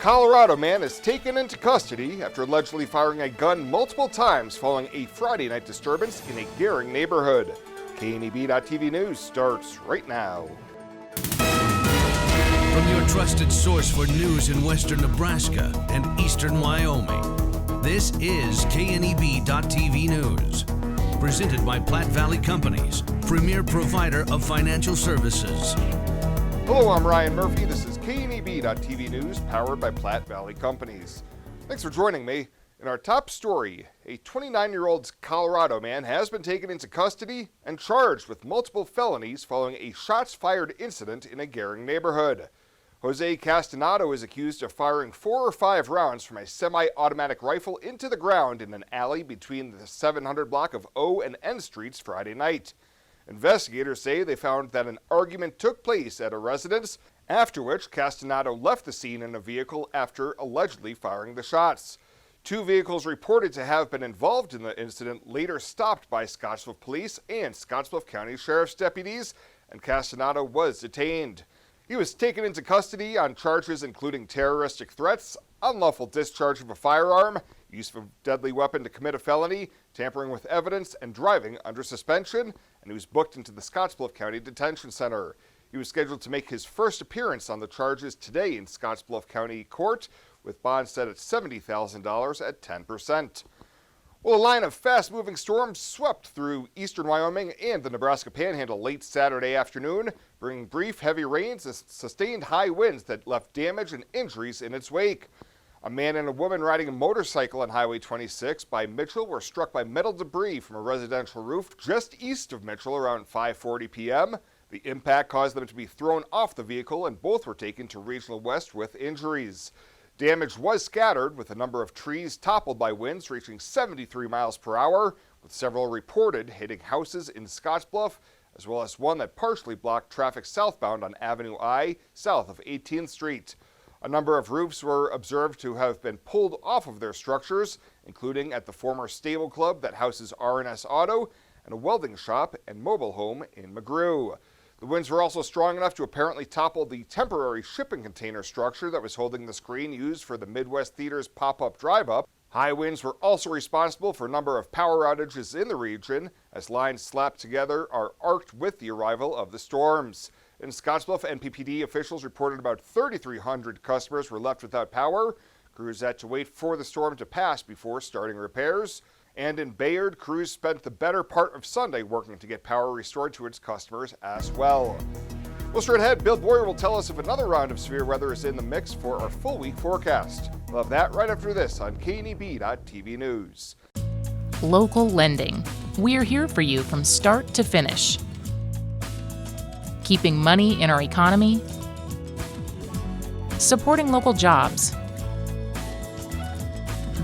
Colorado man is taken into custody after allegedly firing a gun multiple times following a Friday night disturbance in a Gering neighborhood. KNEB.TV News starts right now. From your trusted source for news in western Nebraska and eastern Wyoming, this is KNEB.TV News. Presented by Platte Valley Companies, premier provider of financial services. Hello, I'm Ryan Murphy. This is KNEB.TV News, powered by Platte Valley Companies. Thanks for joining me. In our top story, a 29-year-old Colorado man has been taken into custody and charged with multiple felonies following a shots-fired incident in a Gering neighborhood. Jose Castanado is accused of firing 4 or 5 rounds from a semi-automatic rifle into the ground in an alley between the 700 block of O and N Streets Friday night. Investigators say they found that an argument took place at a residence, after which Castanado left the scene in a vehicle after allegedly firing the shots. 2 vehicles reported to have been involved in the incident later stopped by Scottsbluff Police and Scottsbluff County Sheriff's deputies, and Castanado was detained. He was taken into custody on charges including terroristic threats, unlawful discharge of a firearm, use of a deadly weapon to commit a felony, tampering with evidence, and driving under suspension, and he was booked into the Scottsbluff County Detention Center. He was scheduled to make his first appearance on the charges today in Scottsbluff County Court, with bonds set at $70,000 at 10%. Well, a line of fast-moving storms swept through eastern Wyoming and the Nebraska Panhandle late Saturday afternoon, bringing brief heavy rains and sustained high winds that left damage and injuries in its wake. A man and a woman riding a motorcycle on Highway 26 by Mitchell were struck by metal debris from a residential roof just east of Mitchell around 5:40 p.m. The impact caused them to be thrown off the vehicle, and both were taken to Regional West with injuries. Damage was scattered, with a number of trees toppled by winds reaching 73 miles per hour, with several reported hitting houses in Scottsbluff, as well as one that partially blocked traffic southbound on Avenue I, south of 18th Street. A number of roofs were observed to have been pulled off of their structures, including at the former Stable Club that houses R&S Auto, and a welding shop and mobile home in McGrew. The winds were also strong enough to apparently topple the temporary shipping container structure that was holding the screen used for the Midwest Theater's pop-up drive-up. High winds were also responsible for a number of power outages in the region, as lines slapped together are arced with the arrival of the storms. In Scottsbluff, NPPD officials reported about 3,300 customers were left without power. Crews had to wait for the storm to pass before starting repairs. And in Bayard, crews spent the better part of Sunday working to get power restored to its customers as well. Well, straight ahead, Bill Boyer will tell us if another round of severe weather is in the mix for our full week forecast. We'll have that right after this on KNEB.TV News. Local lending. We're here for you from start to finish. Keeping money in our economy. Supporting local jobs.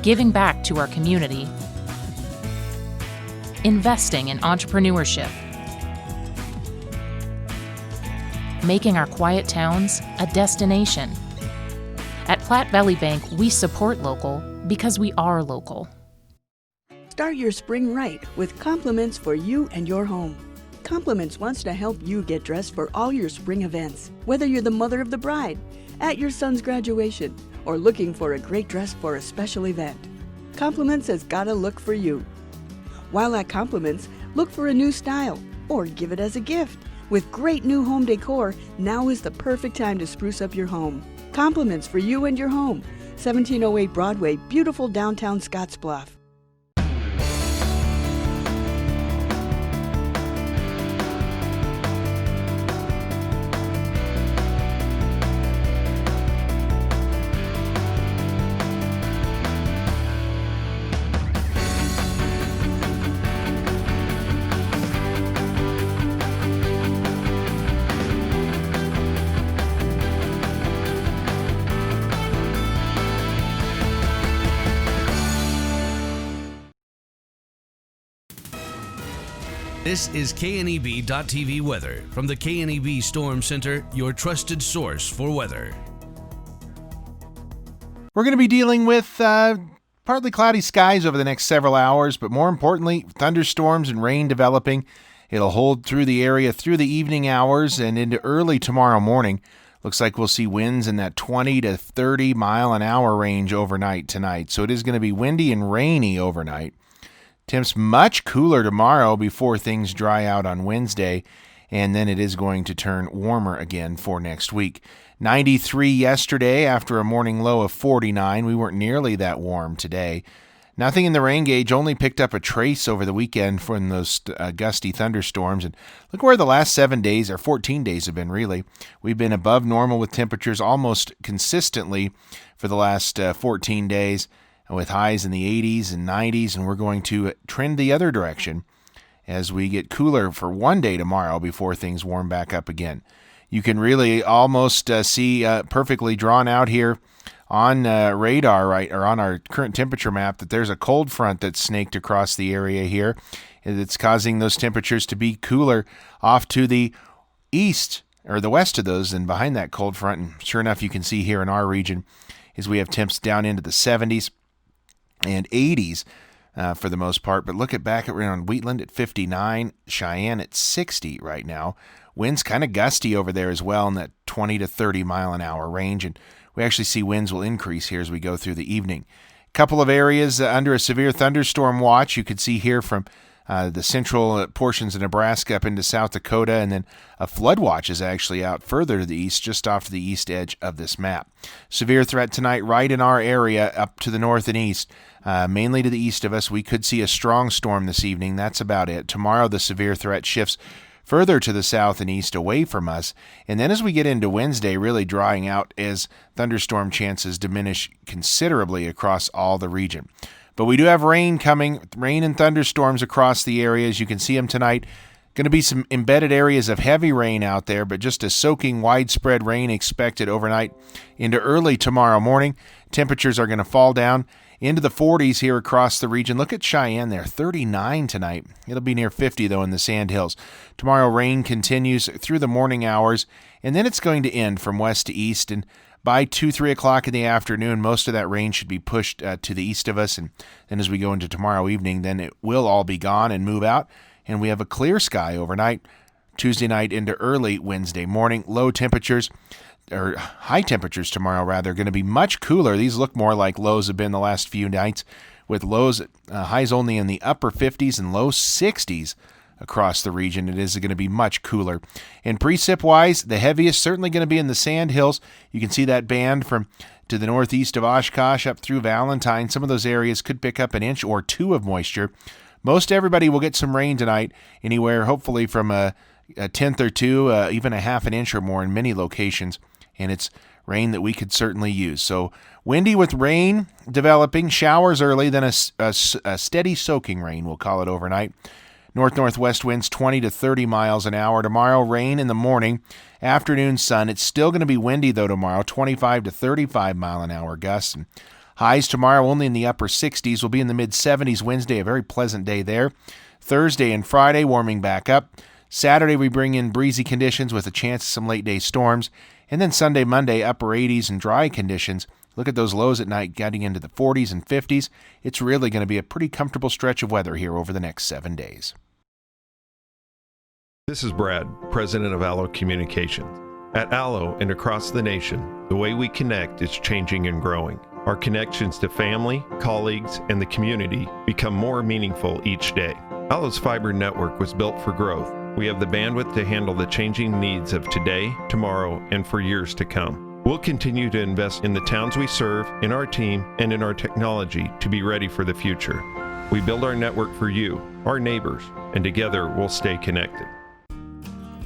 Giving back to our community. Investing in entrepreneurship. Making our quiet towns a destination. At Platte Valley Bank, we support local because we are local. Start your spring right with Compliments for you and your home. Compliments wants to help you get dressed for all your spring events, whether you're the mother of the bride, at your son's graduation, or looking for a great dress for a special event. Compliments has got a look for you. While at Compliments, look for a new style or give it as a gift. With great new home decor, now is the perfect time to spruce up your home. Compliments for you and your home. 1708 Broadway, beautiful downtown Scottsbluff. This is KNEB.TV weather from the KNEB Storm Center, your trusted source for weather. We're going to be dealing with partly cloudy skies over the next several hours, but more importantly, thunderstorms and rain developing. It'll hold through the area through the evening hours and into early tomorrow morning. Looks like we'll see winds in that 20 to 30 mile an hour range overnight tonight. So it is going to be windy and rainy overnight. Temps much cooler tomorrow before things dry out on Wednesday, and then it is going to turn warmer again for next week. 93 yesterday after a morning low of 49. We weren't nearly that warm today. Nothing in the rain gauge, only picked up a trace over the weekend from those gusty thunderstorms. And look where the last 7 days, or 14 days, have been, really. We've been above normal with temperatures almost consistently for the last 14 days, with highs in the 80s and 90s, and we're going to trend the other direction as we get cooler for one day tomorrow before things warm back up again. You can really almost see perfectly drawn out here on radar, right, or on our current temperature map, that there's a cold front that's snaked across the area here. It's causing those temperatures to be cooler off to the east, or the west of those, and behind that cold front. And sure enough, you can see here in our region is we have temps down into the 70s and 80s for the most part. But look at back around Wheatland at 59, Cheyenne at 60 right now. Winds kind of gusty over there as well in that 20 to 30 mile an hour range, and we actually see winds will increase here as we go through the evening. A couple of areas under a severe thunderstorm watch. You could see here from the central portions of Nebraska up into South Dakota, and then a flood watch is actually out further to the east, just off to the east edge of this map. Severe threat tonight right in our area up to the north and east, mainly to the east of us. We could see a strong storm this evening. That's about it. Tomorrow the severe threat shifts further to the south and east away from us. And then as we get into Wednesday, really drying out as thunderstorm chances diminish considerably across all the region. But we do have rain coming, rain and thunderstorms across the areas. You can see them tonight. Going to be some embedded areas of heavy rain out there, but just a soaking widespread rain expected overnight into early tomorrow morning. Temperatures are going to fall down into the 40s here across the region. Look at Cheyenne there, 39 tonight. It'll be near 50, though, in the Sandhills. Tomorrow, rain continues through the morning hours, and then it's going to end from west to east. And by 2, 3 o'clock in the afternoon, most of that rain should be pushed to the east of us. And then as we go into tomorrow evening, then it will all be gone and move out. And we have a clear sky overnight, Tuesday night into early Wednesday morning. Low temperatures, or high temperatures tomorrow, rather, going to be much cooler. These look more like lows have been the last few nights, with lows, highs only in the upper 50s and low 60s across the region. It is going to be much cooler. And precip-wise, the heaviest certainly going to be in the Sandhills. You can see that band from to the northeast of Oshkosh up through Valentine. Some of those areas could pick up an inch or two of moisture. Most everybody will get some rain tonight, anywhere hopefully from a tenth or two, even a half an inch or more in many locations. And it's rain that we could certainly use. So windy with rain developing, showers early, then a steady soaking rain, we'll call it overnight. North-northwest winds 20 to 30 miles an hour. Tomorrow, rain in the morning, afternoon sun. It's still going to be windy, though, tomorrow, 25 to 35 mile an hour gusts. And highs tomorrow only in the upper 60s. Will be in the mid-70s Wednesday, a very pleasant day there. Thursday and Friday, warming back up. Saturday, we bring in breezy conditions with a chance of some late-day storms. And then Sunday, Monday, upper 80s and dry conditions. Look at those lows at night getting into the 40s and 50s. It's really going to be a pretty comfortable stretch of weather here over the next 7 days. This is Brad, president of Allo Communications. At Allo and across the nation, the way we connect is changing and growing. Our connections to family, colleagues, and the community become more meaningful each day. Allo's fiber network was built for growth. We have the bandwidth to handle the changing needs of today, tomorrow, and for years to come. We'll continue to invest in the towns we serve, in our team, and in our technology to be ready for the future. We build our network for you, our neighbors, and together we'll stay connected.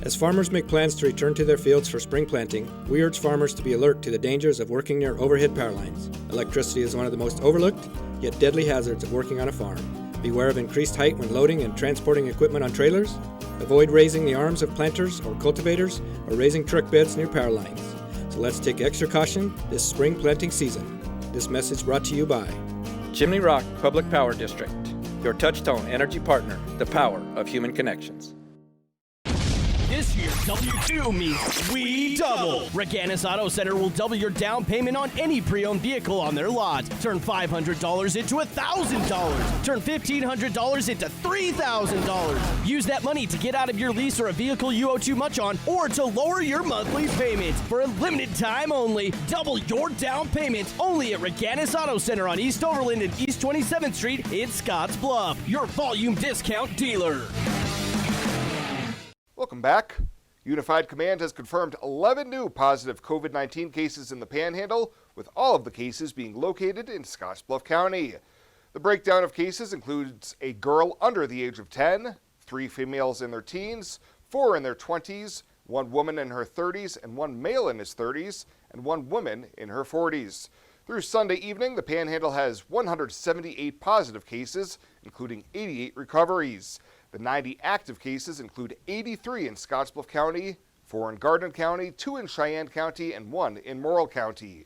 As farmers make plans to return to their fields for spring planting, we urge farmers to be alert to the dangers of working near overhead power lines. Electricity is one of the most overlooked, yet deadly hazards of working on a farm. Beware of increased height when loading and transporting equipment on trailers. Avoid raising the arms of planters or cultivators or raising truck beds near power lines. So let's take extra caution this spring planting season. This message brought to you by Chimney Rock Public Power District, your Touchstone Energy partner, the power of human connections. This This year, W2 means we double. Reganis Auto Center will double your down payment on any pre-owned vehicle on their lot. Turn $500 into $1,000. Turn $1,500 into $3,000. Use that money to get out of your lease or a vehicle you owe too much on, or to lower your monthly payments. For a limited time only, double your down payment only at Reganis Auto Center on East Overland and East 27th Street in Scotts Bluff. Your volume discount dealer. Welcome back. Unified Command has confirmed 11 new positive COVID-19 cases in the Panhandle, with all of the cases being located in Scotts Bluff County. The breakdown of cases includes a girl under the age of 10, 3 females in their teens, 4 in their 20s, 1 woman in her 30s, and 1 male in his 30s, and 1 woman in her 40s. Through Sunday evening, the Panhandle has 178 positive cases, including 88 recoveries. The 90 active cases include 83 in Scottsbluff County, 4 in Gardner County, 2 in Cheyenne County, and 1 in Morrill County.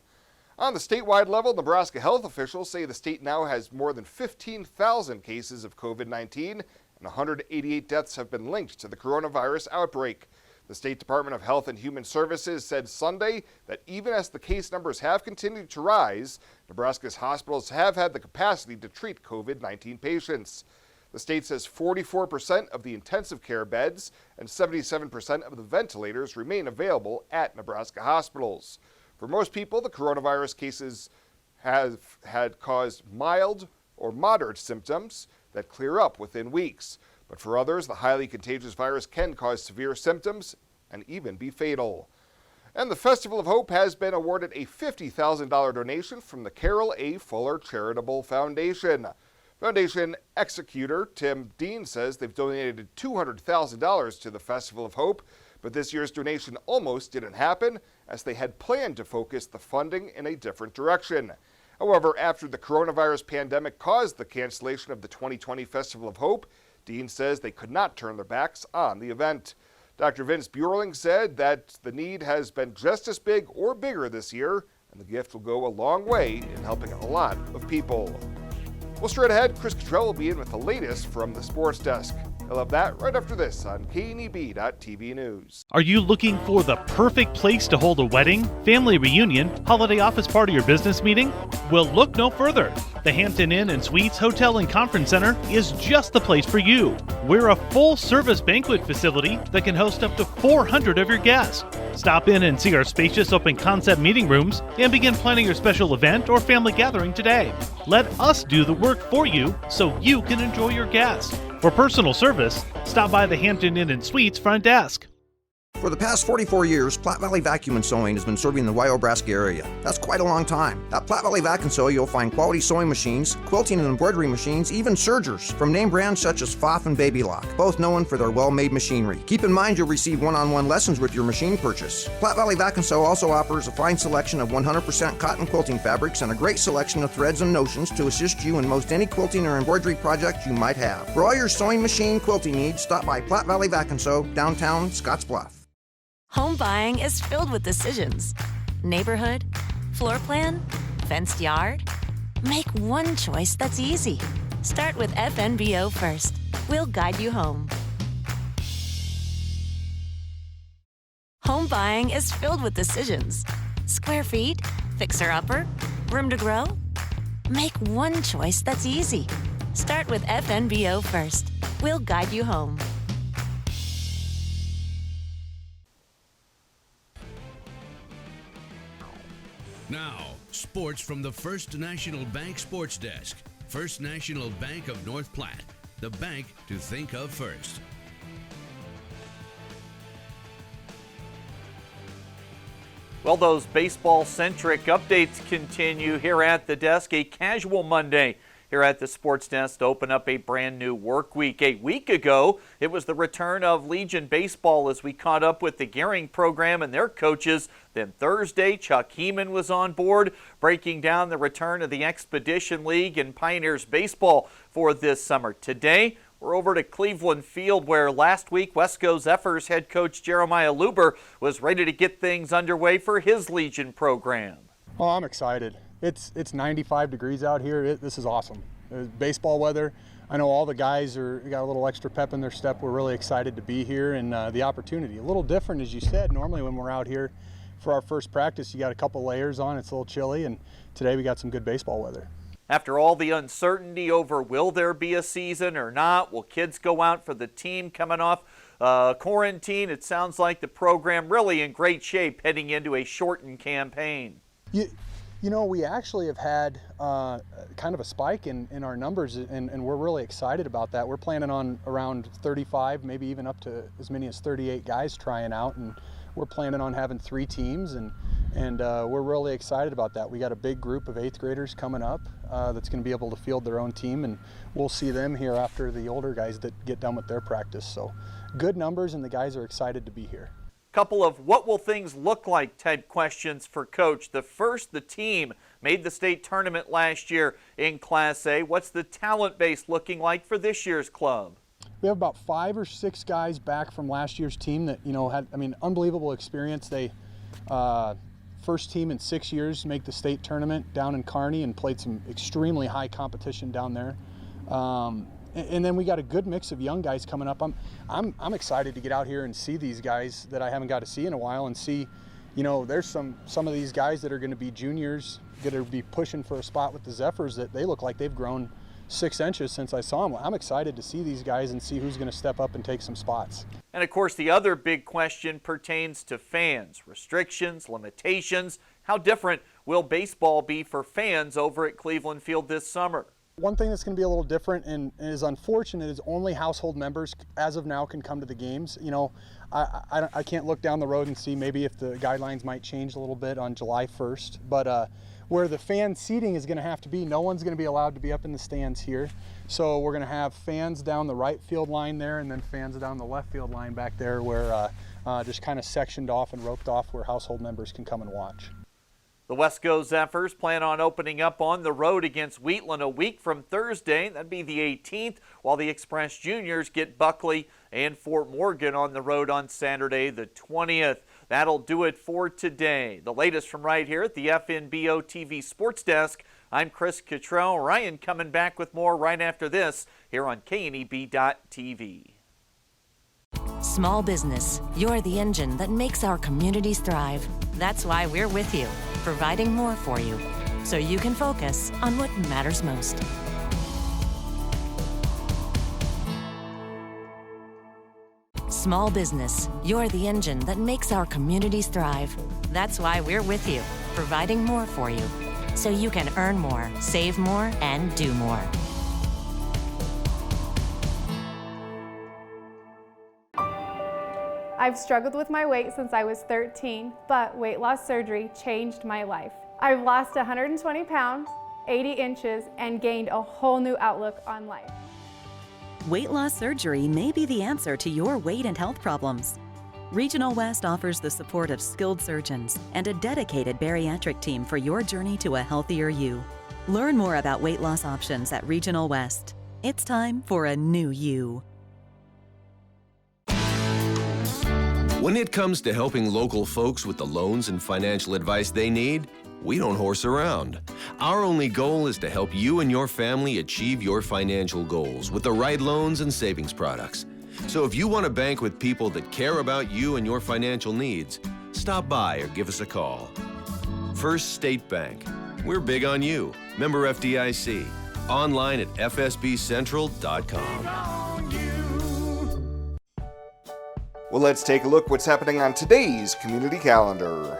On the statewide level, Nebraska health officials say the state now has more than 15,000 cases of COVID-19, and 188 deaths have been linked to the coronavirus outbreak. The State Department of Health and Human Services said Sunday that even as the case numbers have continued to rise, Nebraska's hospitals have had the capacity to treat COVID-19 patients. The state says 44% of the intensive care beds and 77% of the ventilators remain available at Nebraska hospitals. For most people, the coronavirus cases have had caused mild or moderate symptoms that clear up within weeks. But for others, the highly contagious virus can cause severe symptoms and even be fatal. And the Festival of Hope has been awarded a $50,000 donation from the Carol A. Fuller Charitable Foundation. Foundation executor Tim Dean says they've donated $200,000 to the Festival of Hope, but this year's donation almost didn't happen as they had planned to focus the funding in a different direction. However, after the coronavirus pandemic caused the cancellation of the 2020 Festival of Hope, Dean says they could not turn their backs on the event. Dr. Vince Buerling said that the need has been just as big or bigger this year, and the gift will go a long way in helping a lot of people. Well, straight ahead, Chris Cottrell will be in with the latest from the sports desk. He'll have that right after this on KNEB.TV News. Are you looking for the perfect place to hold a wedding, family reunion, holiday office party, or business meeting? Well, look no further. The Hampton Inn and Suites Hotel and Conference Center is just the place for you. We're a full-service banquet facility that can host up to 400 of your guests. Stop in and see our spacious open-concept meeting rooms and begin planning your special event or family gathering today. Let us do the work for you so you can enjoy your guests. For personal service, stop by the Hampton Inn and Suites front desk. For the past 44 years, Platte Valley Vacuum and Sewing has been serving the WIFI area. That's quite a long time. At Platte Valley Vac and Sew, you'll find quality sewing machines, quilting and embroidery machines, even sergers from name brands such as Pfaff and Baby Lock, both known for their well-made machinery. Keep in mind you'll receive one-on-one lessons with your machine purchase. Platte Valley Vac and Sew also offers a fine selection of 100% cotton quilting fabrics and a great selection of threads and notions to assist you in most any quilting or embroidery project you might have. For all your sewing machine quilting needs, stop by Platte Valley Vac and Sew, downtown Scotts Bluff. Home buying is filled with decisions. Neighborhood, floor plan, fenced yard. Make one choice that's easy. Start with FNBO first. We'll guide you home. Home buying is filled with decisions. Square feet, fixer-upper, room to grow. Make one choice that's easy. Start with FNBO first. We'll guide you home. Now, sports from the First National Bank Sports Desk. First National Bank of North Platte, the bank to think of first. Well, those baseball-centric updates continue here at the desk. A casual Monday here at the sports desk to open up a brand new work week. A week ago, it was the return of Legion Baseball as we caught up with the Gering program and their coaches. Then Thursday, Chuck Heeman was on board, breaking down the return of the Expedition League and Pioneers Baseball for this summer. Today, we're over to Cleveland Field, where last week Wesco Zephyrs head coach Jeremiah Luber was ready to get things underway for his Legion program. Oh, I'm excited. It's 95 degrees out here. This is awesome. Baseball weather. I know all the guys got a little extra pep in their step. We're really excited to be here and the opportunity. A little different, as you said. Normally when we're out here for our first practice, you got a couple layers on. It's a little chilly, and today we got some good baseball weather. After all the uncertainty over will there be a season or not, will kids go out for the team coming off quarantine, it sounds like the program really in great shape heading into a shortened campaign. You know, we actually have had kind of a spike in our numbers, and we're really excited about that. We're planning on around 35, maybe even up to as many as 38 guys trying out, and we're planning on having 3 teams, and we're really excited about that. We got a big group of 8th graders coming up that's going to be able to field their own team, and we'll see them here after the older guys that get done with their practice. So good numbers, and the guys are excited to be here. Couple of what will things look like type questions for Coach. The first, the team made the state tournament last year in Class A. What's the talent base looking like for this year's club? We have about 5 or 6 guys back from last year's team that, you know, had, unbelievable experience. They first team in 6 years make the state tournament down in Kearney and played some extremely high competition down there. And then we got a good mix of young guys coming up. I'm excited to get out here and see these guys that I haven't got to see in a while, and see, you know, there's some of these guys that are going to be juniors, going to be pushing for a spot with the Zephyrs, that they look like they've grown 6 inches since I saw them. I'm excited to see these guys and see who's going to step up and take some spots. And of course, the other big question pertains to fans, restrictions, limitations. How different will baseball be for fans over at Cleveland Field this summer? One thing that's going to be a little different and is unfortunate is only household members as of now can come to the games. You know, I can't look down the road and see maybe if the guidelines might change a little bit on July 1st, but where the fan seating is going to have to be, no one's going to be allowed to be up in the stands here. So we're going to have fans down the right field line there, and then fans down the left field line back there, where just kind of sectioned off and roped off where household members can come and watch. The Wesco Zephyrs plan on opening up on the road against Wheatland a week from Thursday. That'd be the 18th, while the Express Juniors get Buckley and Fort Morgan on the road on Saturday the 20th. That'll do it for today. The latest from right here at the FNBO TV Sports Desk. I'm Chris Cottrell. Ryan coming back with more right after this here on KNEB.TV. Small business, you're the engine that makes our communities thrive. That's why we're with you, providing more for you, so you can focus on what matters most. Small business, you're the engine that makes our communities thrive. That's why we're with you, providing more for you, so you can earn more, save more, and do more. I've struggled with my weight since I was 13, but weight loss surgery changed my life. I've lost 120 pounds, 80 inches, and gained a whole new outlook on life. Weight loss surgery may be the answer to your weight and health problems. Regional West offers the support of skilled surgeons and a dedicated bariatric team for your journey to a healthier you. Learn more about weight loss options at Regional West. It's time for a new you. When it comes to helping local folks with the loans and financial advice they need, we don't horse around. Our only goal is to help you and your family achieve your financial goals with the right loans and savings products. So if you want to bank with people that care about you and your financial needs, stop by or give us a call. First State Bank. We're big on you. Member FDIC. Online at fsbcentral.com. Well, let's take a look what's happening on today's community calendar.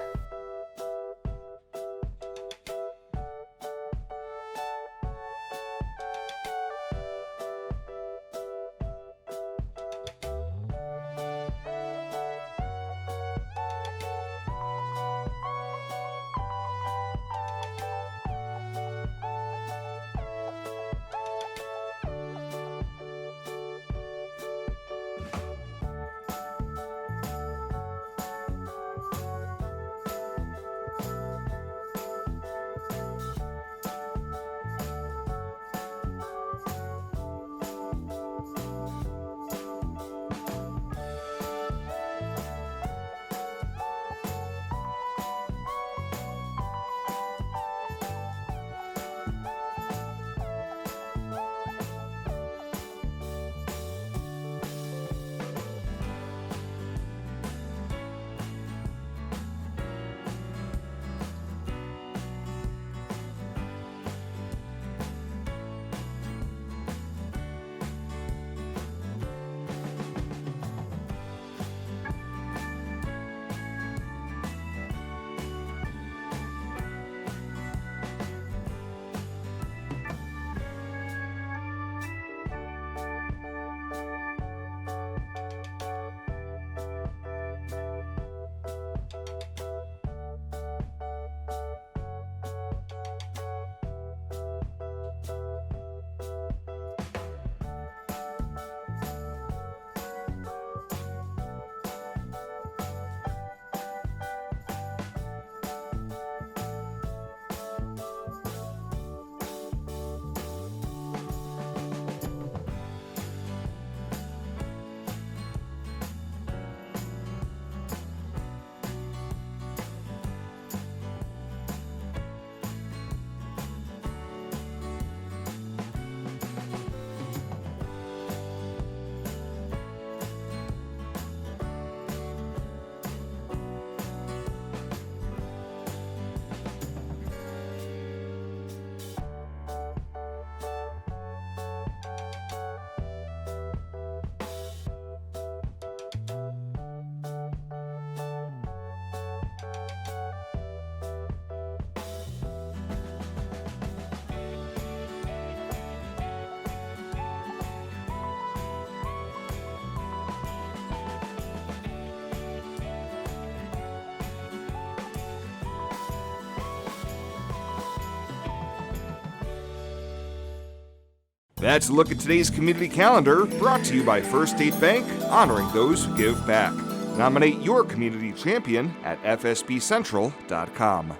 That's a look at today's community calendar, brought to you by First State Bank, honoring those who give back. Nominate your community champion at fsbcentral.com.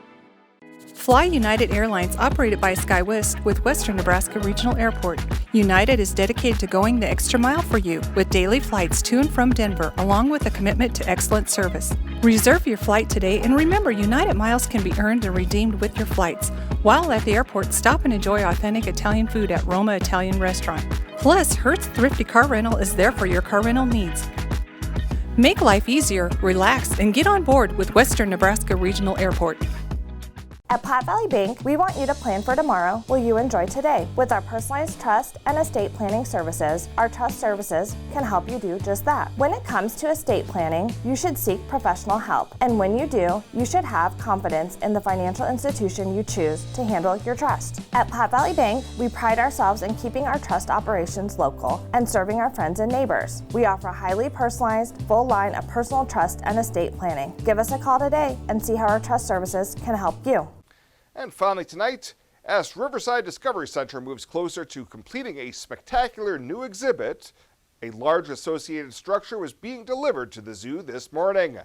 Fly United Airlines, operated by SkyWest with Western Nebraska Regional Airport. United is dedicated to going the extra mile for you with daily flights to and from Denver, along with a commitment to excellent service. Reserve your flight today, and remember, United miles can be earned and redeemed with your flights. While at the airport, stop and enjoy authentic Italian food at Roma Italian Restaurant. Plus, Hertz Thrifty Car Rental is there for your car rental needs. Make life easier, relax, and get on board with Western Nebraska Regional Airport. At Platte Valley Bank, we want you to plan for tomorrow while you enjoy today. With our personalized trust and estate planning services, our trust services can help you do just that. When it comes to estate planning, you should seek professional help. And when you do, you should have confidence in the financial institution you choose to handle your trust. At Platte Valley Bank, we pride ourselves in keeping our trust operations local and serving our friends and neighbors. We offer a highly personalized, full line of personal trust and estate planning. Give us a call today and see how our trust services can help you. And finally tonight, as Riverside Discovery Center moves closer to completing a spectacular new exhibit, a large associated structure was being delivered to the zoo this morning.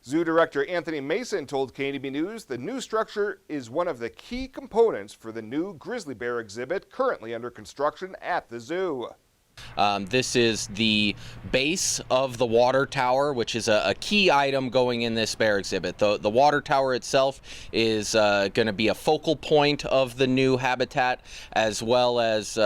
Zoo Director Anthony Mason told KNEB News the new structure is one of the key components for the new grizzly bear exhibit currently under construction at the zoo. This is the base of the water tower, which is a key item going in this bear exhibit. The water tower itself is going to be a focal point of the new habitat, as well as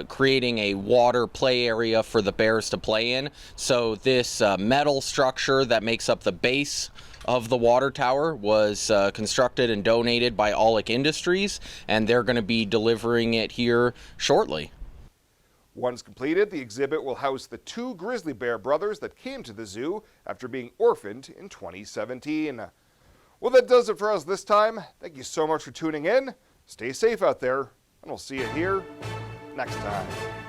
creating a water play area for the bears to play in. So this metal structure that makes up the base of the water tower was constructed and donated by Aulick Industries, and they're going to be delivering it here shortly. Once completed, the exhibit will house the two grizzly bear brothers that came to the zoo after being orphaned in 2017. Well, that does it for us this time. Thank you so much for tuning in. Stay safe out there, and we'll see you here next time.